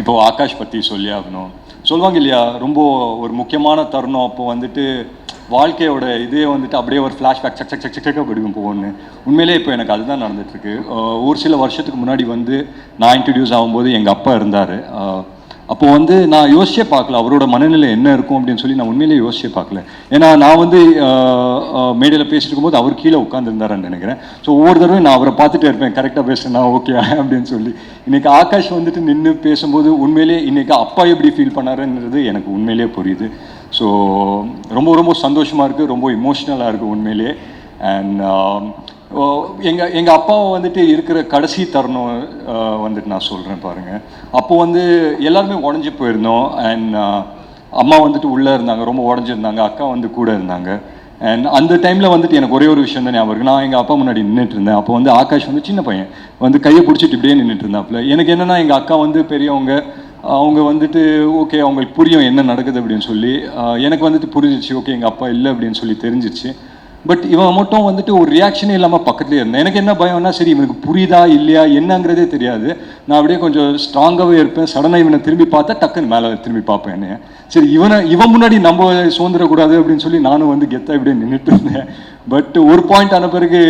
இப்போது ஆகாஷ் பற்றி சொல்லி ஆகணும். சொல்லுவாங்க இல்லையா, ரொம்ப ஒரு முக்கியமான தருணம் அப்போ வந்துட்டு வாழ்க்கையோட இதே வந்துட்டு அப்படியே ஒரு ஃப்ளாஷ்பேக் சக் சக் சக் சக்காக படிக்கும் போகணுன்னு. உண்மையிலே இப்போ எனக்கு அதுதான் நடந்துகிட்ருக்கு. ஒரு சில வருஷத்துக்கு முன்னாடி வந்து நான் இன்ட்ரடியூஸ் ஆகும்போது எங்கள் அப்பா இருந்தார். அப்போது வந்து நான் யோசிச்சே பார்க்கல அவரோட மனநிலை என்ன இருக்கும் அப்படின்னு சொல்லி நான் உண்மையிலேயே யோசிச்சே பார்க்கல. ஏன்னா நான் வந்து மேடையில் பேசிட்டு இருக்கும்போது அவர் கீழே உட்காந்துருந்தாருன்னு நினைக்கிறேன். ஸோ ஒவ்வொரு தடவையும் நான் அவரை பார்த்துட்டே இருப்பேன், கரெக்டாக பேசுனா ஓகே அப்படின்னு சொல்லி. இன்றைக்கி ஆகாஷ் வந்துட்டு நின்று பேசும்போது உண்மையிலே இன்றைக்கி அப்பா எப்படி ஃபீல் பண்ணாருன்றது எனக்கு உண்மையிலே புரியுது. ஸோ ரொம்ப ரொம்ப சந்தோஷமாக இருக்குது, ரொம்ப இமோஷ்னலாக இருக்குது உண்மையிலே. அண்ட் எங்கள் அப்பாவை வந்துட்டு இருக்கிற கடைசி தருணம் வந்துட்டு நான் சொல்கிறேன் பாருங்கள். அப்போது வந்து எல்லாருமே உடஞ்சி போயிருந்தோம். அண்ட் அம்மா வந்துட்டு உள்ளே இருந்தாங்க, ரொம்ப உடஞ்சிருந்தாங்க. அக்கா வந்து கூட இருந்தாங்க. அண்ட் அந்த டைமில் வந்துட்டு எனக்கு ஒரே ஒரு விஷயம் தான் ஞாபகம் இருக்குது. நான் எங்கள் அப்பா முன்னாடி நின்றுட்டு இருந்தேன். அப்போ வந்து ஆகாஷ் வந்து சின்ன பையன் வந்து கையை பிடிச்சிட்டு இப்படியே நின்றுட்டு இருந்தாப்புல. எனக்கு என்னென்னா எங்கள் அக்கா வந்து பெரியவங்க, அவங்க வந்துட்டு ஓகே அவங்களுக்கு புரியும் என்ன நடக்குது அப்படின்னு சொல்லி. எனக்கு வந்துட்டு புரிஞ்சிச்சு, ஓகே எங்கள் அப்பா இல்லை அப்படின்னு சொல்லி தெரிஞ்சிச்சு. பட் இவன் மட்டும் வந்துட்டு ஒரு ரியாக்ஷனே இல்லாமல் பக்கத்துலேயே இருந்தேன். எனக்கு என்ன பயம்னா, சரி இவனுக்கு புரியுதா இல்லையா என்னங்கிறதே தெரியாது. நான் அப்படியே கொஞ்சம் ஸ்ட்ராங்காகவே இருப்பேன். சடனாக இவனை திரும்பி பார்த்தா டக்குன்னு மேலே திரும்பி பார்ப்பேன் என்னைய. சரி இவன் முன்னாடி நம்ம சுதந்திரக்கூடாது அப்படின்னு சொல்லி நானும் வந்து கெத்தாக இப்படியே நின்றுட்டு இருந்தேன். பட் ஒரு பாயிண்ட் ஆன பிறகு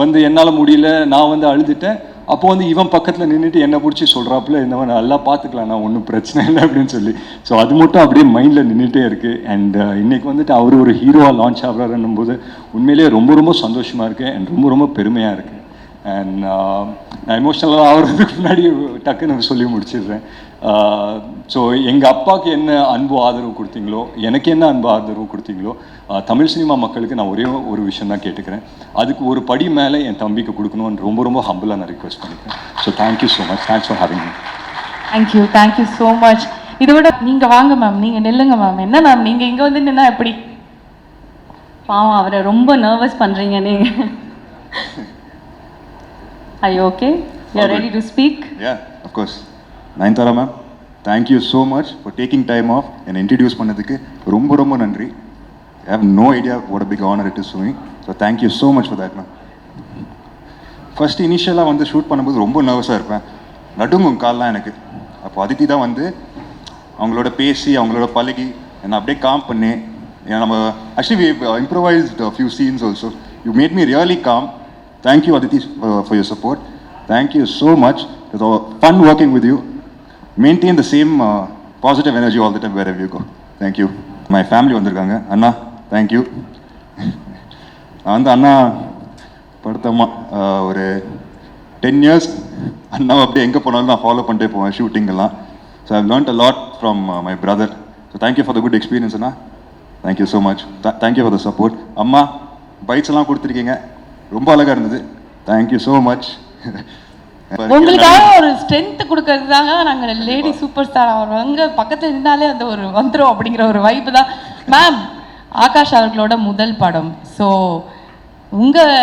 வந்து என்னால் முடியல, நான் வந்து அழுதுட்டேன். அப்போ வந்து இவன் பக்கத்தில் நின்றுட்டு என்னை பிடிச்சி சொல்கிறாப்புல, இந்த நல்லா பார்த்துக்கலாம், நான் ஒன்றும் பிரச்சனை இல்லை அப்படின்னு சொல்லி. ஸோ அது மட்டும் அப்படியே மைண்டில் நின்றுட்டே இருக்குது. அண்ட் இன்றைக்கி வந்துட்டு அவர் ஒரு ஹீரோவாக லான்ச் ஆகிறாருன்னும் போது உண்மையிலேயே ரொம்ப ரொம்ப சந்தோஷமாக இருக்குது அண்ட் ரொம்ப ரொம்ப பெருமையாக இருக்குது. அண்ட் நான் எமோஷ்னலாக ஆகிறதுக்கு முன்னாடி டக்குன்னு சொல்லி முடிச்சிடுறேன். ஸோ எங்கள் அப்பாவுக்கு என்ன அன்பு ஆதரவு கொடுத்தீங்களோ, எனக்கு என்ன அன்பு ஆதரவு கொடுத்தீங்களோ, தமிழ் சினிமா மக்களுக்கு நான் ஒரே ஒரு விஷயம் தான் கேட்டுக்கிறேன். அதுக்கு ஒரு படி மேலே என் தம்பிக்கு கொடுக்கணும்னு ரொம்ப ரொம்ப ஹம்பிளாக நான் ரிக்வெஸ்ட் பண்ணிக்கிறேன். So thank you so much. Thanks for having me. Thank you so much. இதோட நீங்கள் வாங்க மேம், நீங்கள் நில்லுங்க மேம். என்ன மேம் நீங்கள் இங்கே வந்து நின்னா எப்படி? பாவம் அவரை ரொம்ப நர்வஸ் பண்ணுறீங்க நீங்கள். Are you okay? You're ready to speak? Yeah, of course. Nayanthara ma'am, thank you so much for taking time off and introduce பண்ணதுக்கு ரொம்ப ரொம்ப நன்றி. I have no idea what a big honor it is for me. So thank you so much for that ma'am. First இனிஷியலாக வந்து shoot பண்ணும்போது ரொம்ப நர்வஸாக இருப்பேன், நடுங்கும் கால்லாம் எனக்கு. அப்போ அதித்தி தான் வந்து அவங்களோட பேசி அவங்களோட பழகி என்னை அப்படியே காம் பண்ணி நம்ம actually we improvised a few scenes also. You made me really calm. Thank you Aditi for your support. Thank you so much. It was fun working with you. Maintain the same positive energy all the time wherever you go. Thank you. My family வந்திருக்காங்க. அண்ணா thank you. நான் வந்து அண்ணா படுத்தம்மா ஒரு 10 years அண்ணா அப்படியே எங்கே போனாலும் நான் follow பண்ணிட்டே போவேன் ஷூட்டிங்கெல்லாம். So I learned a lot from my brother. So thank you for the good experience அண்ணா. Thank you so much. Thank you for the support. அம்மா பைட்ஸ் எல்லாம் கொடுத்துருக்கீங்க, ரொம்ப அழகாக இருந்தது. Thank you so much. உங்களுக்காக ஒரு ஸ்ட்ரென்த் கொடுக்கறதுதாங்க நாங்கள் லேடி சூப்பர் ஸ்டார். அவர் அங்கே பக்கத்தில் இருந்தாலே அந்த ஒரு வந்துடும் அப்படிங்கிற ஒரு வைப்பு தான். மேம், ஆகாஷ் அவர்களோட முதல் படம். ஸோ உங்கள்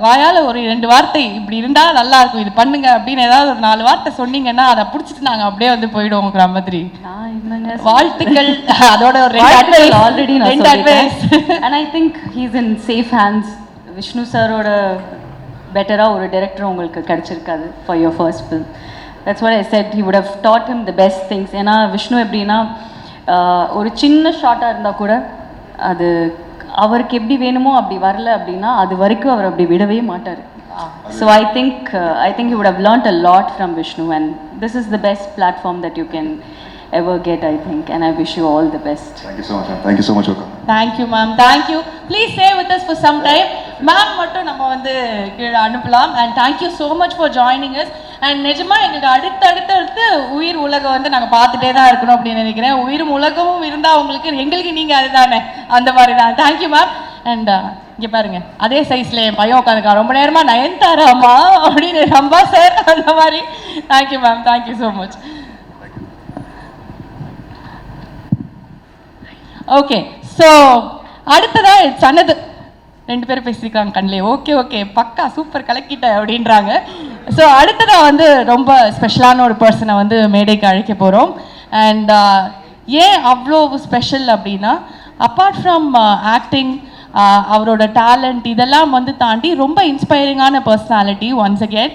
வாயால் ஒரு 2 வார்த்தை இப்படி இருந்தால் நல்லா இருக்கும், இது பண்ணுங்க அப்படின்னு ஏதாவது ஒரு 4 வார்த்தை சொன்னீங்கன்னா அதை பிடிச்சிட்டு நாங்கள் அப்படியே வந்து போயிடுவோங்கிற மாதிரி. வாழ்த்துக்கள். அதோட ஒரு already and I think he's in safe hands. Vishnu சாரோட பெட்டராக ஒரு டைரக்டர் உங்களுக்கு கிடச்சிருக்காது for your first film. That's what I said, he would have taught him the best things. ஏன்னா விஷ்ணு எப்படின்னா ஒரு சின்ன ஷார்ட்டாக இருந்தால் கூட அது அவருக்கு எப்படி வேணுமோ அப்படி வரல அப்படின்னா அது வரைக்கும் அவர் அப்படி விடவே மாட்டார். So I think you would have learnt a lot from Vishnu and this is the best platform that you can ever get, I think, and I wish you all the best. Thank you so much. Thank you so much. Thank you ma'am. Thank you. Please stay with us for some time. Ma'am மட்டும் நம்ம வந்து கீழே அனுப்பலாம். And thank you so much for joining us. And நிஜமா எங்களுக்கு அடுத்து உயிர் உலகம் வந்து நாங்கள் பார்த்துட்டே தான் இருக்கணும் அப்படின்னு நினைக்கிறேன். உயிரும் உலகமும் இருந்தால் உங்களுக்கு எங்களுக்கு நீங்கள் அதுதானே, அந்த மாதிரி தான். Thank you ma'am. அண்ட் இங்கே பாருங்க, அதே சைஸில் என் பையன் உட்காந்துருக்கான் ரொம்ப நேரமாக, நயன்தாராமா அப்படின்னு ரம்பா சார் அந்த மாதிரி. Thank you ma'am. Thank you so much. Okay, so அடுத்ததான் சொன்னது 2 பேரும் பேசியிருக்காங்க கண்ணிலே. ஓகே பக்கா சூப்பர் கலக்கிட்ட அப்படின்றாங்க. ஸோ அடுத்ததாக வந்து ரொம்ப ஸ்பெஷலான ஒரு பர்சனை வந்து மேடைக்கு அழைக்க போகிறோம். அண்ட் ஏன் அவ்வளோ ஸ்பெஷல் அப்படின்னா, அப்பார்ட் ஃப்ரம் ஆக்டிங், அவரோட டேலண்ட் இதெல்லாம் வந்து தாண்டி ரொம்ப இன்ஸ்பைரிங்கான பர்சனாலிட்டி ஒன்ஸ் அகேன்.